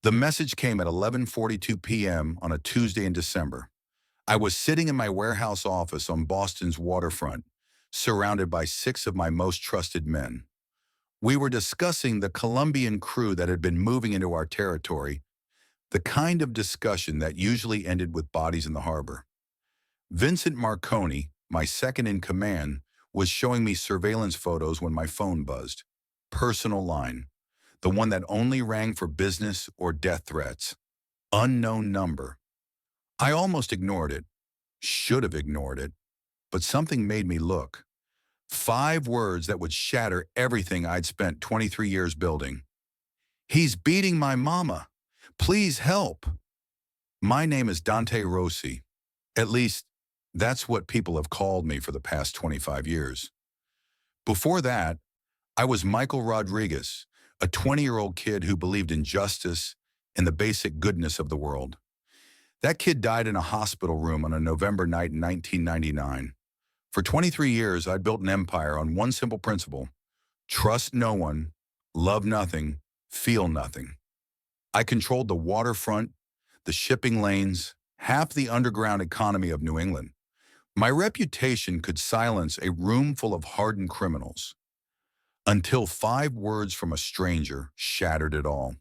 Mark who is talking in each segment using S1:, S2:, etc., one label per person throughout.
S1: The message came at 11:42 p.m. on a Tuesday in December. I was sitting in my warehouse office on Boston's waterfront, surrounded by six of my most trusted men. We were discussing the Colombian crew that had been moving into our territory, the kind of discussion that usually ended with bodies in the harbor. Vincent Marconi, my second in command, was showing me surveillance photos when my phone buzzed. Personal line, the one that only rang for business or death threats. Unknown number. I almost ignored it. Should have ignored it. But something made me look. 5 words that would shatter everything I'd spent 23 years building. He's beating my mama. Please help. My name is Dante Rossi. At least, that's what people have called me for the past 25 years. Before that, I was Michael Rodriguez, a 20-year-old kid who believed in justice and the basic goodness of the world. That kid died in a hospital room on a November night in 1999. For 23 years, I'd built an empire on one simple principle: trust no one, love nothing, feel nothing. I controlled the waterfront, the shipping lanes, half the underground economy of New England. My reputation could silence a room full of hardened criminals, until 5 words from a stranger shattered it all.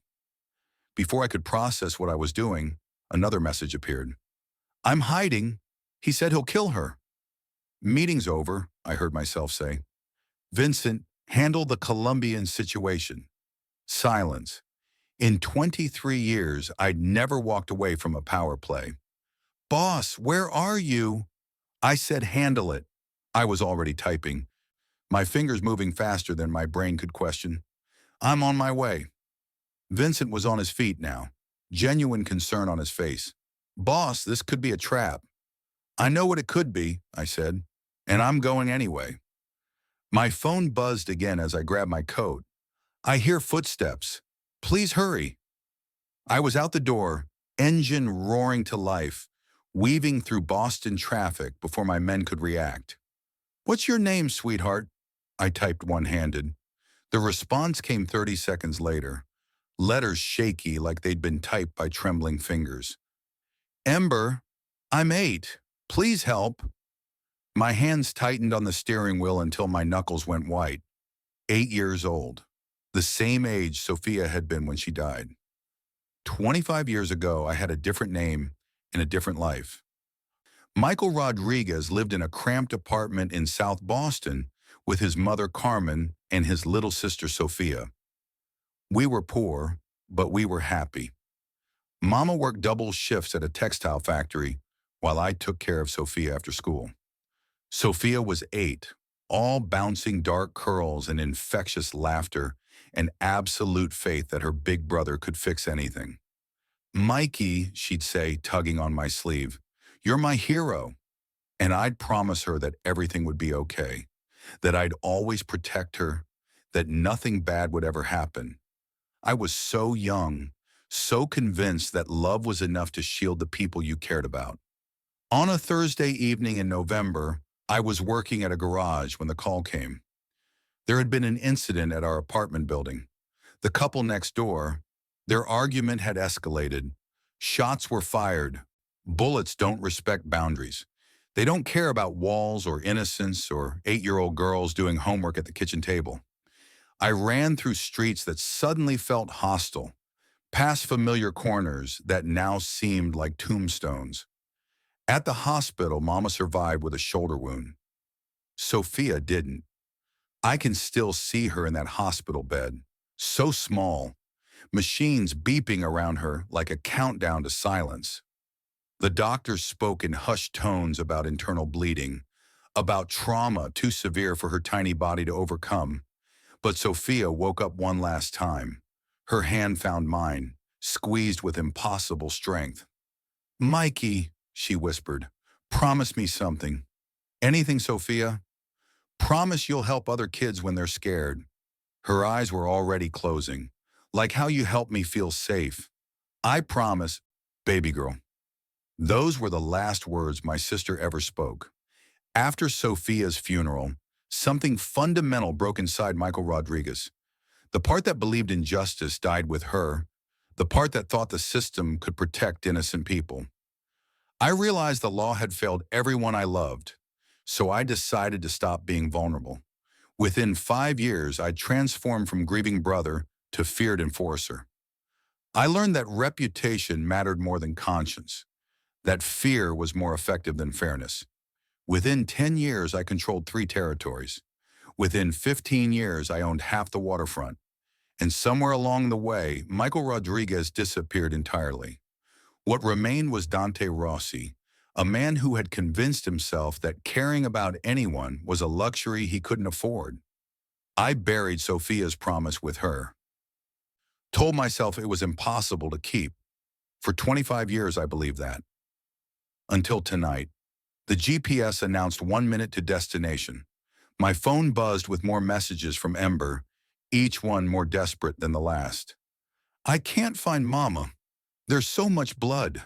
S1: Before I could process what I was doing, another message appeared. I'm hiding. He said he'll kill her. Meeting's over, I heard myself say. Vincent, handle the Colombian situation. Silence. In 23 years, I'd never walked away from a power play. Boss, where are you? I said handle it. I was already typing, my fingers moving faster than my brain could question. I'm on my way. Vincent was on his feet now, genuine concern on his face. Boss, this could be a trap. I know what it could be, I said, and I'm going anyway. My phone buzzed again as I grabbed my coat. I hear footsteps. Please hurry. I was out the door, engine roaring to life, weaving through Boston traffic before my men could react. What's your name, sweetheart? I typed one-handed. The response came 30 seconds later, letters shaky like they'd been typed by trembling fingers. Ember, I'm 8. Please help. My hands tightened on the steering wheel until my knuckles went white. 8 years old, the same age Sophia had been when she died. 25 years ago, I had a different name and a different life. Michael Rodriguez lived in a cramped apartment in South Boston with his mother Carmen and his little sister Sophia. We were poor, but we were happy. Mama worked double shifts at a textile factory while I took care of Sophia after school. Sophia was 8, all bouncing dark curls and infectious laughter and absolute faith that her big brother could fix anything. Mikey, she'd say, tugging on my sleeve, you're my hero. And I'd promise her that everything would be okay, that I'd always protect her, that nothing bad would ever happen. I was so young, so convinced that love was enough to shield the people you cared about. On a Thursday evening in November, I was working at a garage when the call came. There had been an incident at our apartment building. The couple next door, their argument had escalated. Shots were fired. Bullets don't respect boundaries. They don't care about walls or innocence or 8-year-old girls doing homework at the kitchen table. I ran through streets that suddenly felt hostile, past familiar corners that now seemed like tombstones. At the hospital, Mama survived with a shoulder wound. Sophia didn't. I can still see her in that hospital bed, so small, machines beeping around her like a countdown to silence. The doctors spoke in hushed tones about internal bleeding, about trauma too severe for her tiny body to overcome. But Sophia woke up one last time. Her hand found mine, squeezed with impossible strength. Mikey, she whispered, promise me something. Anything, Sophia? Promise you'll help other kids when they're scared. Her eyes were already closing, like how you helped me feel safe. I promise, baby girl. Those were the last words my sister ever spoke. After Sophia's funeral, something fundamental broke inside Michael Rodriguez. The part that believed in justice died with her, the part that thought the system could protect innocent people. I realized the law had failed everyone I loved, so I decided to stop being vulnerable. Within 5 years, I transformed from grieving brother to feared enforcer. I learned that reputation mattered more than conscience, that fear was more effective than fairness. Within 10 years, I controlled 3 territories. Within 15 years, I owned half the waterfront. And somewhere along the way, Michael Rodriguez disappeared entirely. What remained was Dante Rossi, a man who had convinced himself that caring about anyone was a luxury he couldn't afford. I buried Sophia's promise with her, told myself it was impossible to keep. For 25 years, I believed that. Until tonight, the GPS announced 1 minute to destination. My phone buzzed with more messages from Ember, each one more desperate than the last. I can't find Mama. There's so much blood.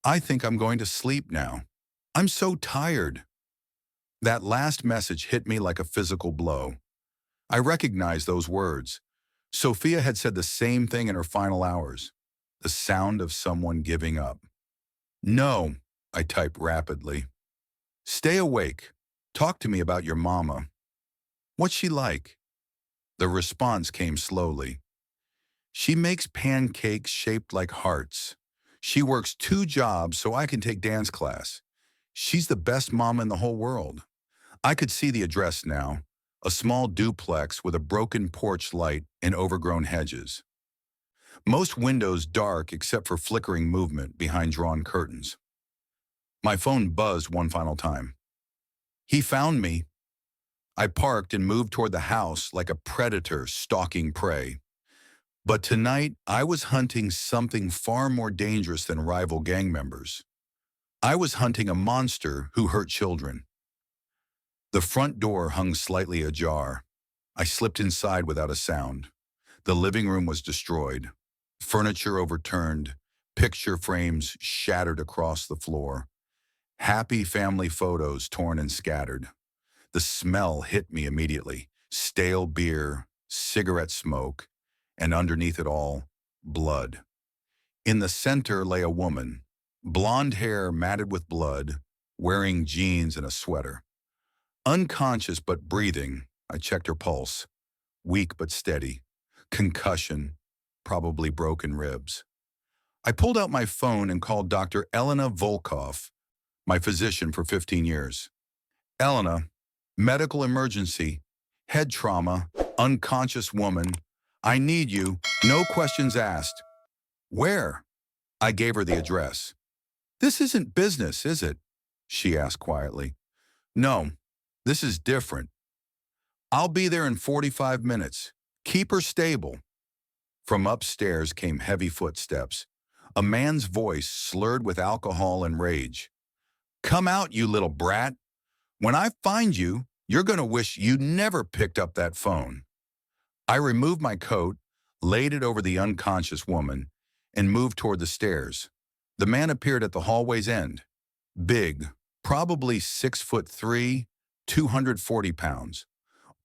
S1: I think I'm going to sleep now. I'm so tired. That last message hit me like a physical blow. I recognized those words. Sophia had said the same thing in her final hours. The sound of someone giving up. No, I typed rapidly. Stay awake. Talk to me about your mama. What's she like? The response came slowly. She makes pancakes shaped like hearts. She works 2 jobs so I can take dance class. She's the best mama in the whole world. I could see the address now, a small duplex with a broken porch light and overgrown hedges. Most windows dark except for flickering movement behind drawn curtains. My phone buzzed one final time. He found me. I parked and moved toward the house like a predator stalking prey. But tonight, I was hunting something far more dangerous than rival gang members. I was hunting a monster who hurt children. The front door hung slightly ajar. I slipped inside without a sound. The living room was destroyed. Furniture overturned, picture frames shattered across the floor. Happy family photos torn and scattered. The smell hit me immediately. Stale beer, cigarette smoke, and underneath it all, blood. In the center lay a woman, blonde hair matted with blood, wearing jeans and a sweater. Unconscious but breathing, I checked her pulse. Weak but steady. Concussion, probably broken ribs. I pulled out my phone and called Dr. Elena Volkov, my physician for 15 years. Elena, medical emergency, head trauma, unconscious woman. I need you, no questions asked. Where? I gave her the address. This isn't business, is it? She asked quietly. No, this is different. I'll be there in 45 minutes. Keep her stable. From upstairs came heavy footsteps. A man's voice slurred with alcohol and rage. Come out, you little brat. When I find you, you're going to wish you'd never picked up that phone. I removed my coat, laid it over the unconscious woman, and moved toward the stairs. The man appeared at the hallway's end. Big, probably 6'3", 240 pounds.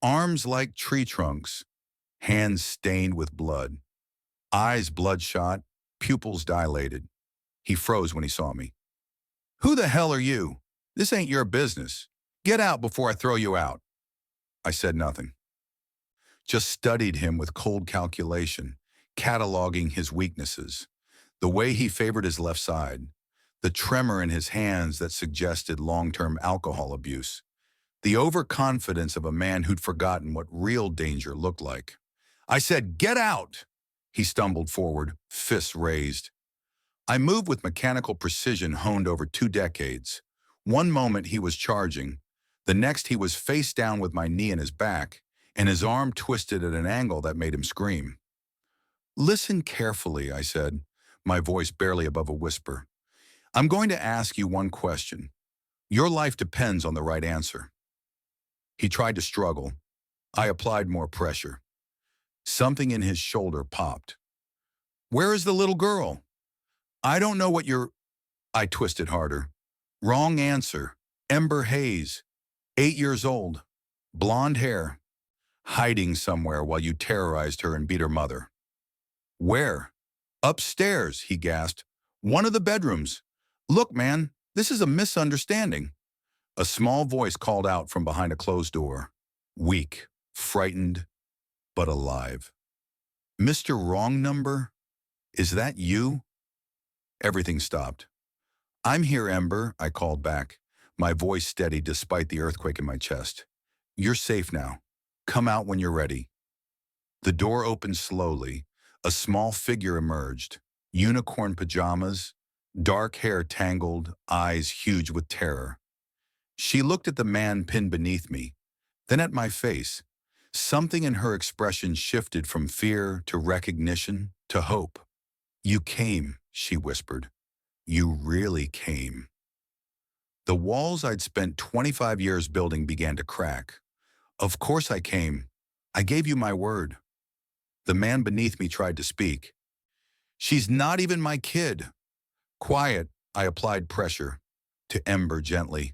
S1: Arms like tree trunks, hands stained with blood. Eyes bloodshot, pupils dilated. He froze when he saw me. Who the hell are you? This ain't your business. Get out before I throw you out. I said nothing. Just studied him with cold calculation, cataloging his weaknesses. The way he favored his left side. The tremor in his hands that suggested long-term alcohol abuse. The overconfidence of a man who'd forgotten what real danger looked like. I said, get out! He stumbled forward, fists raised. I moved with mechanical precision honed over 2 decades. One moment he was charging. The next he was face down with my knee in his back, and his arm twisted at an angle that made him scream. Listen carefully, I said, my voice barely above a whisper. I'm going to ask you one question. Your life depends on the right answer. He tried to struggle. I applied more pressure. Something in his shoulder popped. Where is the little girl? I don't know what you're... I twisted harder. Wrong answer. Ember Hayes, 8 years old, blonde hair, hiding somewhere while you terrorized her and beat her mother. Where? Upstairs, he gasped. One of the bedrooms. Look, man, this is a misunderstanding. A small voice called out from behind a closed door. Weak, frightened, but alive. Mr. Wrong Number? Is that you? Everything stopped. I'm here, Ember, I called back, my voice steady despite the earthquake in my chest. You're safe now. Come out when you're ready. The door opened slowly. A small figure emerged. Unicorn pajamas, dark hair tangled, eyes huge with terror. She looked at the man pinned beneath me, then at my face. Something in her expression shifted from fear to recognition to hope. You came, she whispered. You really came. The walls I'd spent 25 years building began to crack. Of course I came. I gave you my word. The man beneath me tried to speak. She's not even my kid. Quiet, I applied pressure. To Ember gently.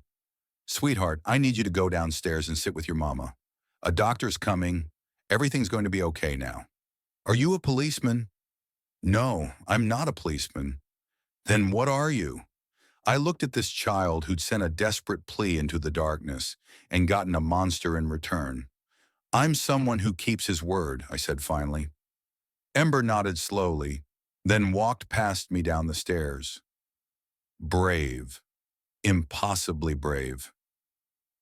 S1: Sweetheart, I need you to go downstairs and sit with your mama. A doctor's coming. Everything's going to be okay now. Are you a policeman? No, I'm not a policeman. Then what are you? I looked at this child who'd sent a desperate plea into the darkness and gotten a monster in return. I'm someone who keeps his word, I said finally. Ember nodded slowly, then walked past me down the stairs. Brave. Impossibly brave.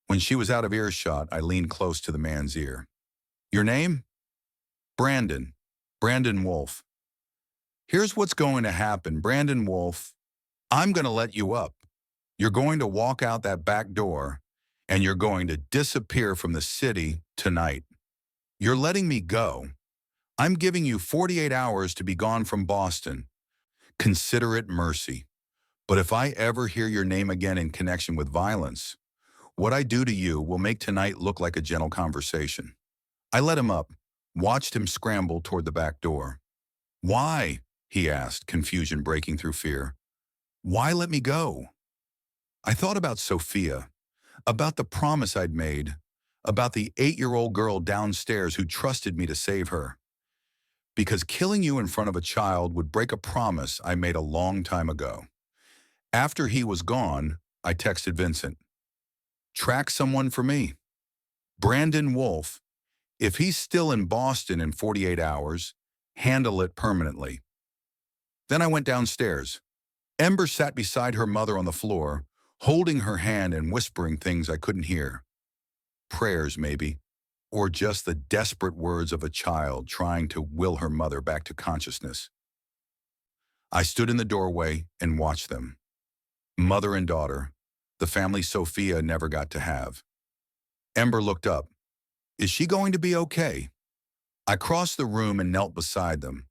S1: When she was out of earshot, I leaned close to the man's ear. Your name? Brandon. Brandon Wolf. Here's what's going to happen, Brandon Wolf. I'm going to let you up. You're going to walk out that back door, and you're going to disappear from the city tonight. You're letting me go. I'm giving you 48 hours to be gone from Boston. Consider it mercy. But if I ever hear your name again in connection with violence, what I do to you will make tonight look like a gentle conversation. I let him up, watched him scramble toward the back door. Why? He asked, confusion breaking through fear. Why let me go? I thought about Sophia, about the promise I'd made, about the 8-year-old girl downstairs who trusted me to save her. Because killing you in front of a child would break a promise I made a long time ago. After he was gone, I texted Vincent. Track someone for me. Brandon Wolf. If he's still in Boston in 48 hours, handle it permanently. Then I went downstairs. Ember sat beside her mother on the floor, holding her hand and whispering things I couldn't hear. Prayers, maybe, or just the desperate words of a child trying to will her mother back to consciousness. I stood in the doorway and watched them. Mother and daughter, the family Sophia never got to have. Ember looked up. Is she going to be okay? I crossed the room and knelt beside them.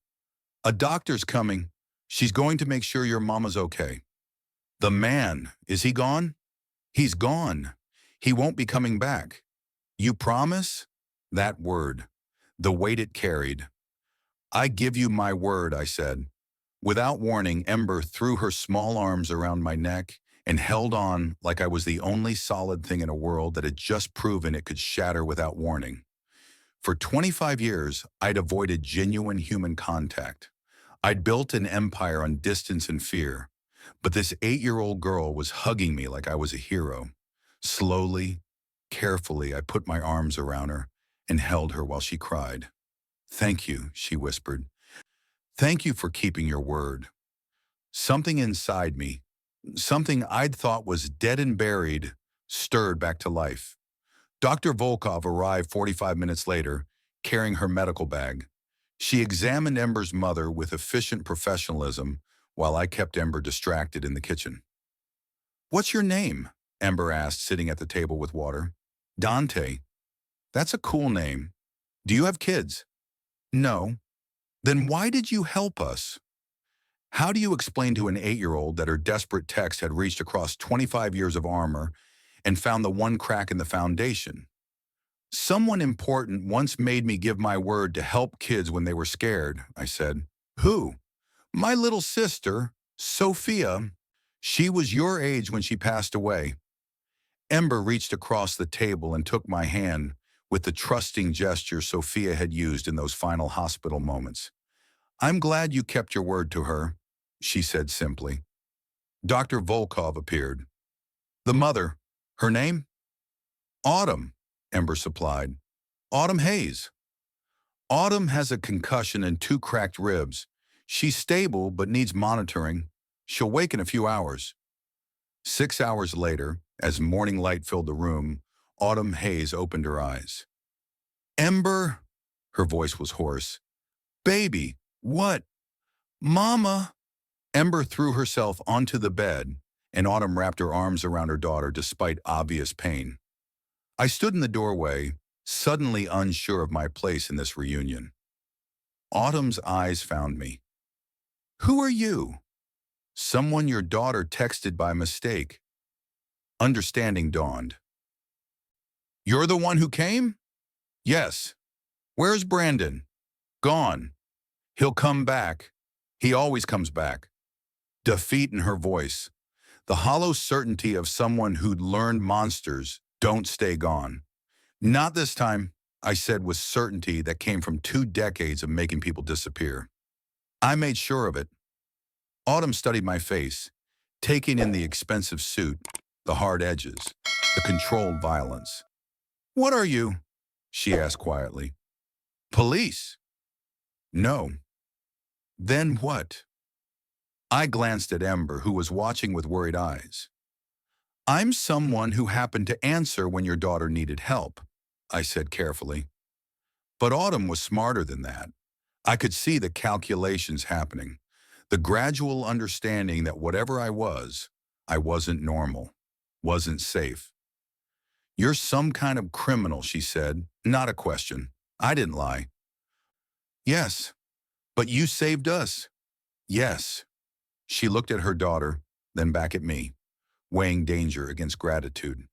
S1: A doctor's coming. She's going to make sure your mama's okay. The man, is he gone? He's gone. He won't be coming back. You promise? That word, the weight it carried. I give you my word, I said. Without warning, Ember threw her small arms around my neck and held on like I was the only solid thing in a world that had just proven it could shatter without warning. For 25 years, I'd avoided genuine human contact. I'd built an empire on distance and fear, but this 8-year-old girl was hugging me like I was a hero. Slowly, carefully, I put my arms around her and held her while she cried. Thank you, she whispered. Thank you for keeping your word. Something inside me, something I'd thought was dead and buried, stirred back to life. Dr. Volkov arrived 45 minutes later, carrying her medical bag. She examined Ember's mother with efficient professionalism while I kept Ember distracted in the kitchen. What's your name? Ember asked, sitting at the table with water. Dante. That's a cool name. Do you have kids? No. Then why did you help us? How do you explain to an 8-year-old that her desperate text had reached across 25 years of armor and found the one crack in the foundation? Someone important once made me give my word to help kids when they were scared, I said. Who? My little sister, Sophia. She was your age when she passed away. Ember reached across the table and took my hand with the trusting gesture Sophia had used in those final hospital moments. I'm glad you kept your word to her, she said simply. Dr. Volkov appeared. The mother, her name? Autumn, Ember supplied. Autumn Hayes. Autumn has a concussion and 2 cracked ribs. She's stable but needs monitoring. She'll wake in a few hours. 6 hours later, as morning light filled the room, Autumn Hayes opened her eyes. Ember, her voice was hoarse. Baby, what? Mama! Ember threw herself onto the bed, and Autumn wrapped her arms around her daughter despite obvious pain. I stood in the doorway, suddenly unsure of my place in this reunion. Autumn's eyes found me. Who are you? Someone your daughter texted by mistake. Understanding dawned. You're the one who came? Yes. Where's Brandon? Gone. He'll come back. He always comes back. Defeat in her voice. The hollow certainty of someone who'd learned monsters don't stay gone. Not this time, I said with certainty that came from 2 decades of making people disappear. I made sure of it. Autumn studied my face, taking in the expensive suit, the hard edges, the controlled violence. What are you? She asked quietly. Police. No. Then what? I glanced at Ember, who was watching with worried eyes. I'm someone who happened to answer when your daughter needed help, I said carefully. But Autumn was smarter than that. I could see the calculations happening, the gradual understanding that whatever I wasn't normal, wasn't safe. You're some kind of criminal, she said, not a question. I didn't lie. Yes, but you saved us. Yes. She looked at her daughter, then back at me, weighing danger against gratitude.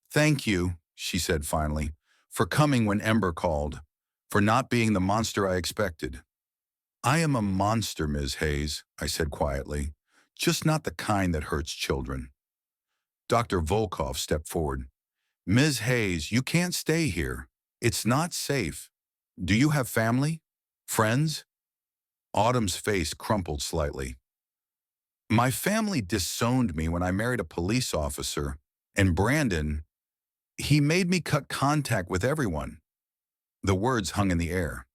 S1: Thank you, she said finally, for coming when Ember called, for not being the monster I expected. I am a monster, Ms. Hayes, I said quietly, just not the kind that hurts children. Dr. Volkov stepped forward. Ms. Hayes, you can't stay here. It's not safe. Do you have family? Friends? Autumn's face crumpled slightly. My family disowned me when I married a police officer, and Brandon, he made me cut contact with everyone. The words hung in the air.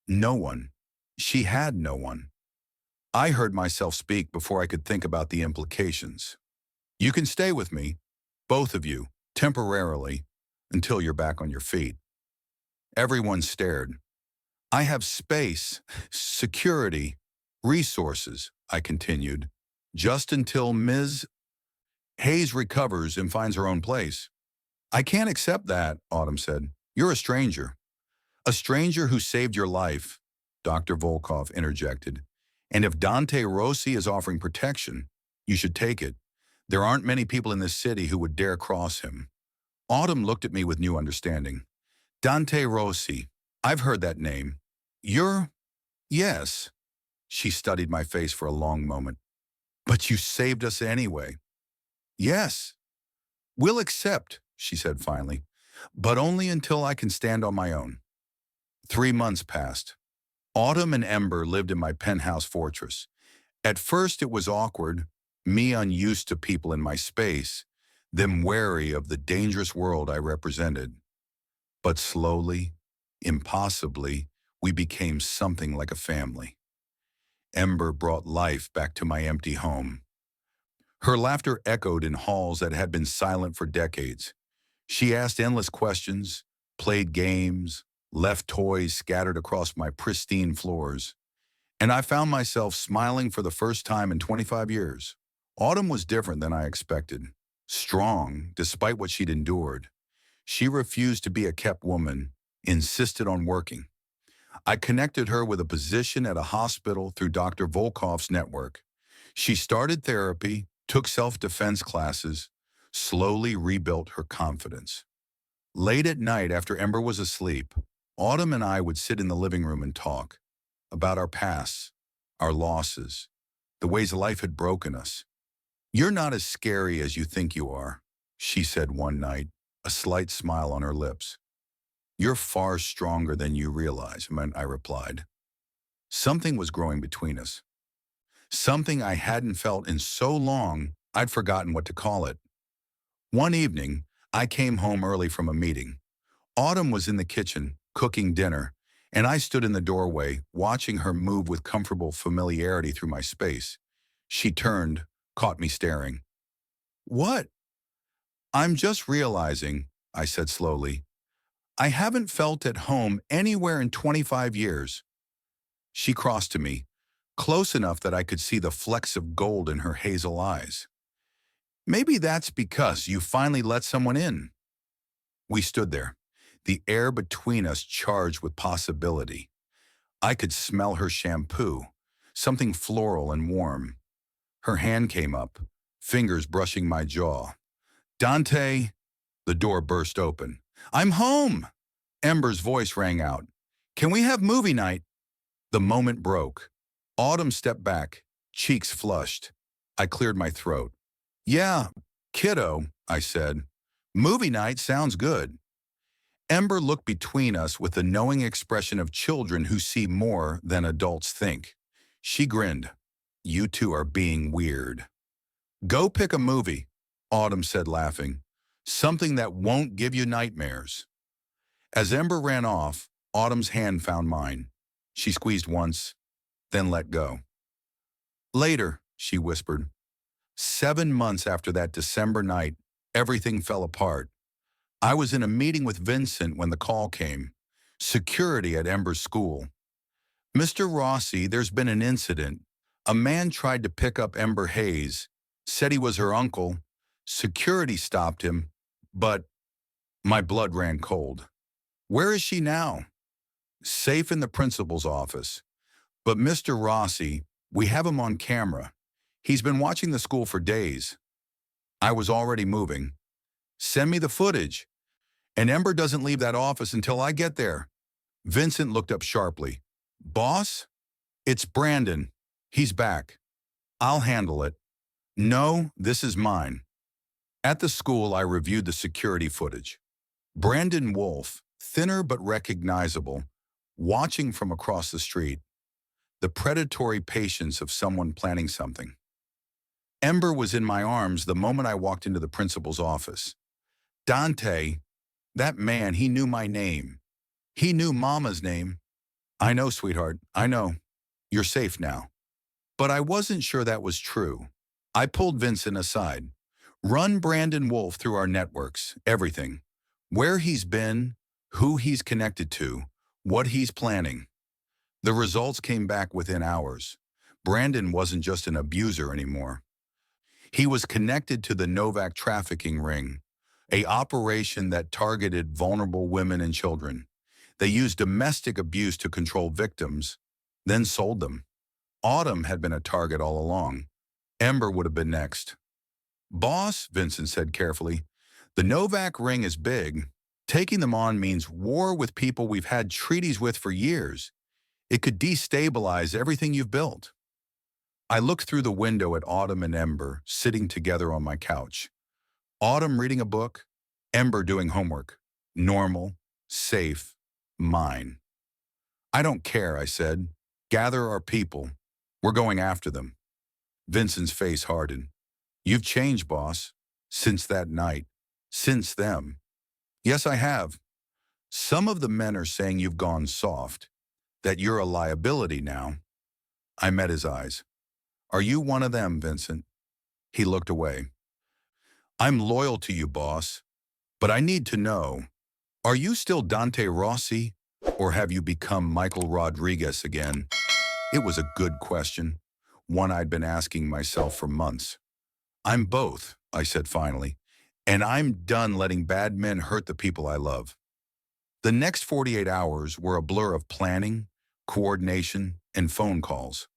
S1: No one. She had no one. I heard myself speak before I could think about the implications. You can stay with me, both of you, temporarily, until you're back on your feet. Everyone stared. I have space, security, resources, I continued, just until Ms. Hayes recovers and finds her own place. I can't accept that, Autumn said. You're a stranger. A stranger who saved your life, Dr. Volkov interjected. And if Dante Rossi is offering protection, you should take it. There aren't many people in this city who would dare cross him. Autumn looked at me with new understanding. Dante Rossi, I've heard that name. You're... Yes. She studied my face for a long moment. But you saved us anyway. Yes. We'll accept, she said finally, but only until I can stand on my own. 3 months passed. Autumn and Ember lived in my penthouse fortress. At first it was awkward, me unused to people in my space, them wary of the dangerous world I represented. But slowly, impossibly, we became something like a family. Ember brought life back to my empty home. Her laughter echoed in halls that had been silent for decades. She asked endless questions, played games, left toys scattered across my pristine floors. And I found myself smiling for the first time in 25 years. Autumn was different than I expected. Strong, despite what she'd endured. She refused to be a kept woman, insisted on working. I connected her with a position at a hospital through Dr. Volkov's network. She started therapy, took self-defense classes, slowly rebuilt her confidence. Late at night after Ember was asleep, Autumn and I would sit in the living room and talk about our pasts, our losses, the ways life had broken us. You're not as scary as you think you are, she said one night, a slight smile on her lips. You're far stronger than you realize, I replied. Something was growing between us. Something I hadn't felt in so long, I'd forgotten what to call it. One evening, I came home early from a meeting. Autumn was in the kitchen, cooking dinner, and I stood in the doorway, watching her move with comfortable familiarity through my space. She turned, caught me staring. "What?" "I'm just realizing," I said slowly, "I haven't felt at home anywhere in 25 years. She crossed to me, close enough that I could see the flecks of gold in her hazel eyes. "Maybe that's because you finally let someone in." We stood there, the air between us charged with possibility. I could smell her shampoo, something floral and warm. Her hand came up, fingers brushing my jaw. "Dante," the door burst open. "I'm home!" Ember's voice rang out. "Can we have movie night?" The moment broke. Autumn stepped back, cheeks flushed. I cleared my throat. "Yeah, kiddo," I said. "Movie night sounds good." Ember looked between us with the knowing expression of children who see more than adults think. She grinned. "You two are being weird." "Go pick a movie," Autumn said, laughing. "Something that won't give you nightmares." As Ember ran off, Autumn's hand found mine. She squeezed once, then let go. "Later," she whispered. 7 months after that December night, everything fell apart. I was in a meeting with Vincent when the call came. Security at Ember's school. "Mr. Rossi, there's been an incident. A man tried to pick up Ember Hayes, said he was her uncle. Security stopped him, but..." My blood ran cold. "Where is she now?" "Safe in the principal's office. But Mr. Rossi, we have him on camera. He's been watching the school for days." I was already moving. "Send me the footage. And Ember doesn't leave that office until I get there." Vincent looked up sharply. "Boss? It's Brandon. He's back." "I'll handle it." "No, this is mine." At the school, I reviewed the security footage. Brandon Wolf, thinner but recognizable, watching from across the street. The predatory patience of someone planning something. Ember was in my arms the moment I walked into the principal's office. "Dante, that man, he knew my name. He knew Mama's name." "I know, sweetheart, I know. You're safe now." But I wasn't sure that was true. I pulled Vincent aside. "Run Brandon Wolf through our networks, everything. Where he's been, who he's connected to, what he's planning." The results came back within hours. Brandon wasn't just an abuser anymore. He was connected to the Novak trafficking ring, a operation that targeted vulnerable women and children. They used domestic abuse to control victims, then sold them. Autumn had been a target all along. Ember would have been next. "Boss," Vincent said carefully, "the Novak ring is big. Taking them on means war with people we've had treaties with for years. It could destabilize everything you've built." I looked through the window at Autumn and Ember sitting together on my couch. Autumn reading a book, Ember doing homework. Normal, safe, mine. "I don't care," I said. "Gather our people. We're going after them." Vincent's face hardened. "You've changed, boss. Since that night. Since them." "Yes, I have. Some of the men are saying you've gone soft, that you're a liability now." I met his eyes. "Are you one of them, Vincent?" He looked away. "I'm loyal to you, boss. But I need to know, are you still Dante Rossi, or have you become Michael Rodriguez again?" It was a good question, one I'd been asking myself for months. "I'm both," I said finally, "and I'm done letting bad men hurt the people I love." The next 48 hours were a blur of planning, coordination, and phone calls.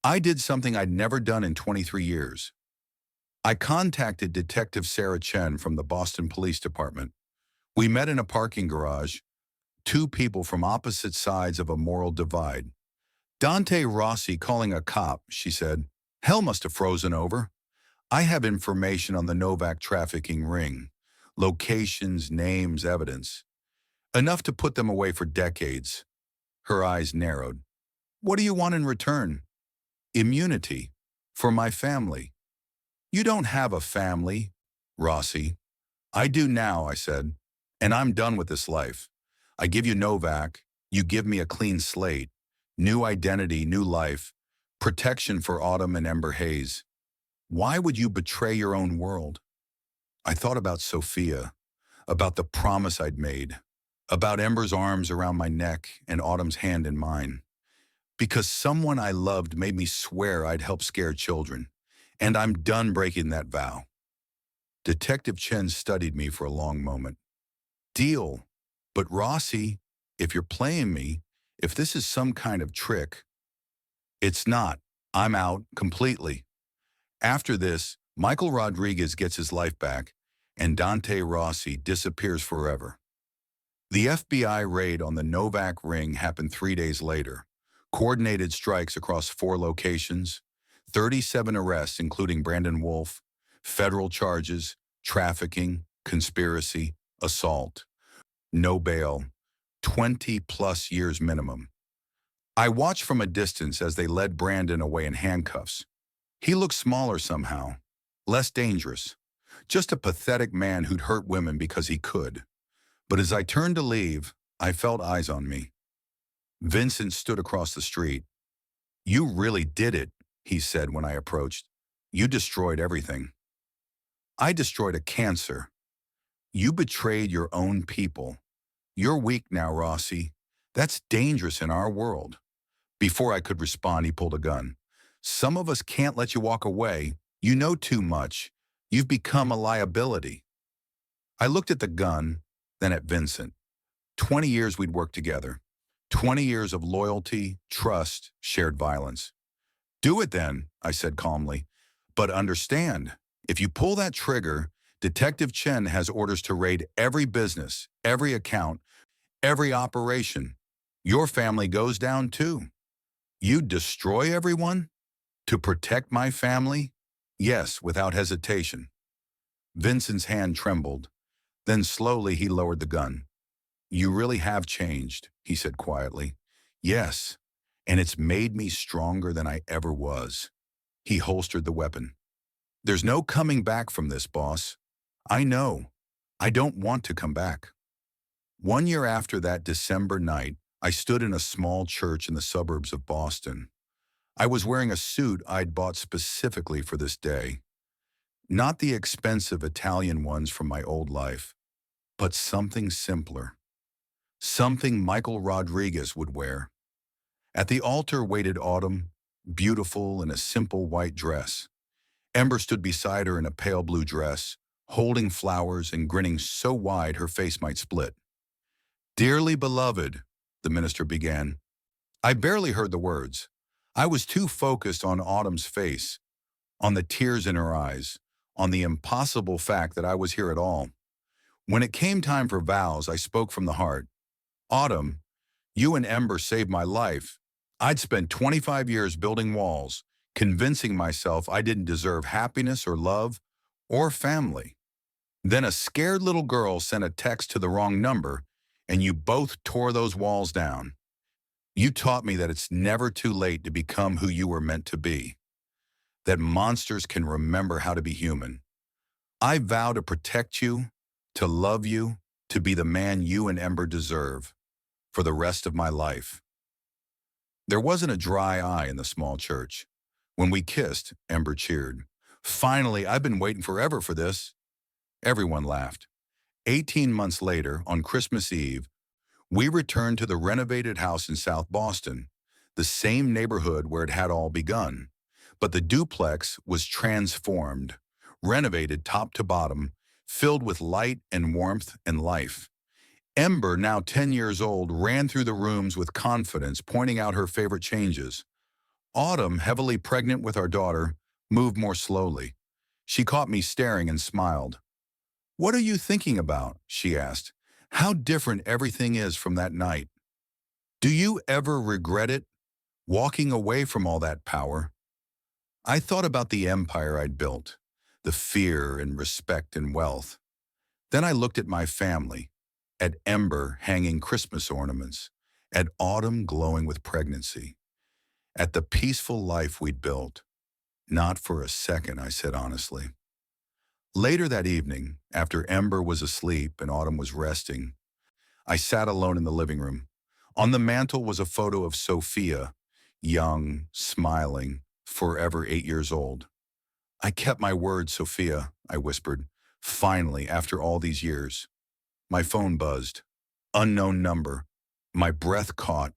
S1: I did something I'd never done in 23 years. I contacted Detective Sarah Chen from the Boston Police Department. We met in a parking garage, two people from opposite sides of a moral divide. "Dante Rossi calling a cop," she said. "Hell must have frozen over. I have information on the Novak trafficking ring. Locations, names, evidence. Enough to put them away for decades." Her eyes narrowed. What do you want in return? Immunity. For my family. You don't have a family, Rossi. I do now, I said. And I'm done with this life. I give you Novak. You give me a clean slate. New identity, new life. Protection for Autumn and Ember Hayes. Why would you betray your own world? I thought about Sophia, about the promise I'd made, about Ember's arms around my neck and Autumn's hand in mine. Because someone I loved made me swear I'd help scare children, and I'm done breaking that vow. Detective Chen studied me for a long moment. Deal. But Rossi, if you're playing me, if this is some kind of trick, it's not. I'm out completely. After this, Michael Rodriguez gets his life back, and Dante Rossi disappears forever. The FBI raid on the Novak ring happened 3 days later. Coordinated strikes across 4 locations, 37 arrests including Brandon Wolf, federal charges, trafficking, conspiracy, assault. No bail, 20-plus years minimum. I watched from a distance as they led Brandon away in handcuffs. He looked smaller somehow, less dangerous, just a pathetic man who'd hurt women because he could. But as I turned to leave, I felt eyes on me. Vincent stood across the street. You really did it, he said when I approached. You destroyed everything. I destroyed a cancer. You betrayed your own people. You're weak now, Rossi. That's dangerous in our world. Before I could respond, he pulled a gun. Some of us can't let you walk away. You know too much. You've become a liability. I looked at the gun, then at Vincent. 20 years we'd worked together. 20 years of loyalty, trust, shared violence. Do it then, I said calmly. But understand, if you pull that trigger, Detective Chen has orders to raid every business, every account, every operation. Your family goes down too. You destroy everyone? To protect my family? Yes, without hesitation. Vincent's hand trembled. Then slowly he lowered the gun. You really have changed, he said quietly. Yes, and it's made me stronger than I ever was. He holstered the weapon. There's no coming back from this, boss. I know. I don't want to come back. 1 year after that December night, I stood in a small church in the suburbs of Boston. I was wearing a suit I'd bought specifically for this day. Not the expensive Italian ones from my old life, but something simpler. Something Michael Rodriguez would wear. At the altar waited Autumn, beautiful in a simple white dress. Ember stood beside her in a pale blue dress, holding flowers and grinning so wide her face might split. Dearly beloved, the minister began. I barely heard the words. I was too focused on Autumn's face, on the tears in her eyes, on the impossible fact that I was here at all. When it came time for vows, I spoke from the heart. Autumn, you and Ember saved my life. I'd spent 25 years building walls, convincing myself I didn't deserve happiness or love or family. Then a scared little girl sent a text to the wrong number, and you both tore those walls down. You taught me that it's never too late to become who you were meant to be, that monsters can remember how to be human. I vow to protect you, to love you, to be the man you and Ember deserve for the rest of my life. There wasn't a dry eye in the small church. When we kissed, Ember cheered. Finally, I've been waiting forever for this. Everyone laughed. 18 months later, on Christmas Eve, we returned to the renovated house in South Boston, the same neighborhood where it had all begun. But the duplex was transformed, renovated top to bottom, filled with light and warmth and life. Ember, now 10 years old, ran through the rooms with confidence, pointing out her favorite changes. Autumn, heavily pregnant with our daughter, moved more slowly. She caught me staring and smiled. What are you thinking about? She asked. How different everything is from that night. Do you ever regret it? Walking away from all that power? I thought about the empire I'd built, the fear and respect and wealth. Then I looked at my family, at Ember hanging Christmas ornaments, at Autumn glowing with pregnancy. at the peaceful life we'd built. Not for a second, I said honestly. Later that evening, after Ember was asleep and Autumn was resting, I sat alone in the living room. On the mantel was a photo of Sophia, young, smiling, forever 8 years old. I kept my word, Sophia, I whispered. Finally, after all these years. My phone buzzed. Unknown number. My breath caught.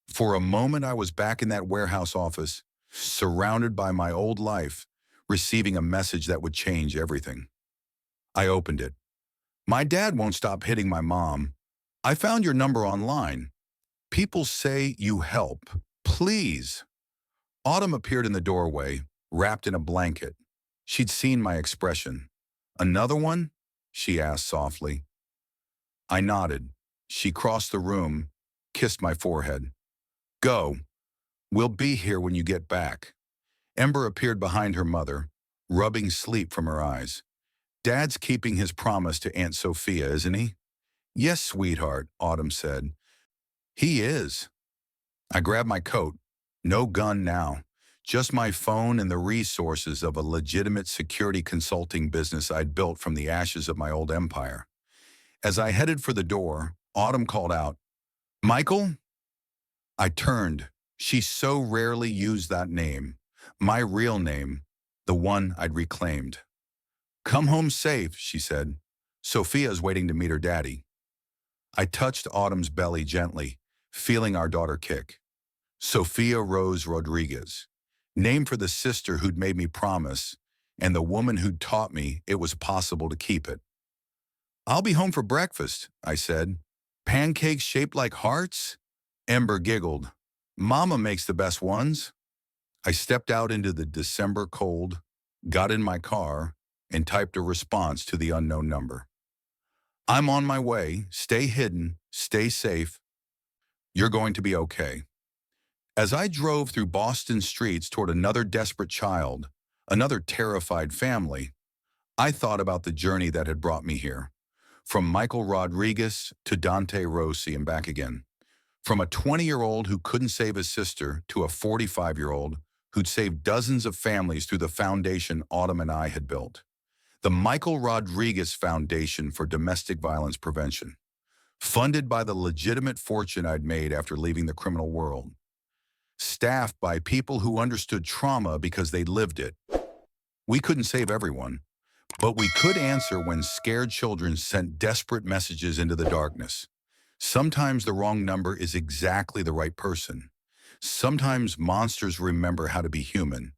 S1: For a moment, I was back in that warehouse office, surrounded by my old life, receiving a message that would change everything. I opened it. My dad won't stop hitting my mom. I found your number online. People say you help. Please. Autumn appeared in the doorway, wrapped in a blanket. She'd seen my expression. Another one? She asked softly. I nodded. She crossed the room, kissed my forehead. Go. We'll be here when you get back. Ember appeared behind her mother, rubbing sleep from her eyes. Dad's keeping his promise to Aunt Sophia, isn't he? Yes, sweetheart, Autumn said. He is. I grabbed my coat. No gun now. Just my phone and the resources of a legitimate security consulting business I'd built from the ashes of my old empire. As I headed for the door, Autumn called out, Michael? I turned. She so rarely used that name. My real name, the one I'd reclaimed. Come home safe, she said. Sophia's waiting to meet her daddy. I touched Autumn's belly gently, feeling our daughter kick. Sophia Rose Rodriguez, named for the sister who'd made me promise, and the woman who'd taught me it was possible to keep it. I'll be home for breakfast, I said. Pancakes shaped like hearts? Ember giggled. Mama makes the best ones. I stepped out into the December cold, got in my car, and typed a response to the unknown number. I'm on my way. Stay hidden. Stay safe. You're going to be okay. As I drove through Boston streets toward another desperate child, another terrified family, I thought about the journey that had brought me here. From Michael Rodriguez to Dante Rossi and back again. From a 20-year-old who couldn't save his sister to a 45-year-old who'd saved dozens of families through the foundation Autumn and I had built. The Michael Rodriguez Foundation for Domestic Violence Prevention, funded by the legitimate fortune I'd made after leaving the criminal world. Staffed by people who understood trauma because they'd lived it. We couldn't save everyone, but we could answer when scared children sent desperate messages into the darkness. Sometimes the wrong number is exactly the right person. Sometimes monsters remember how to be human.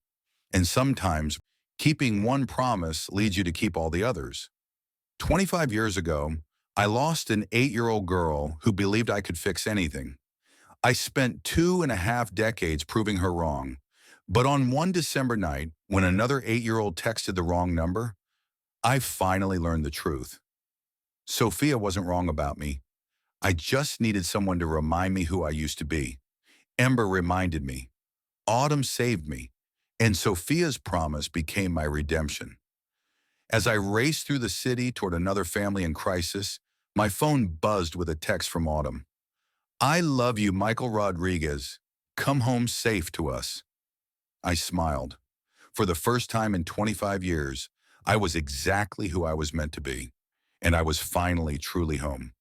S1: And sometimes keeping one promise leads you to keep all the others. 25 years ago, I lost an 8-year-old girl who believed I could fix anything. I spent 2.5 decades proving her wrong. But on one December night, when another 8-year-old texted the wrong number, I finally learned the truth. Sophia wasn't wrong about me. I just needed someone to remind me who I used to be. Ember reminded me. Autumn saved me. And Sophia's promise became my redemption. As I raced through the city toward another family in crisis, my phone buzzed with a text from Autumn. I love you, Michael Rodriguez. Come home safe to us. I smiled. For the first time in 25 years, I was exactly who I was meant to be, and I was finally truly home.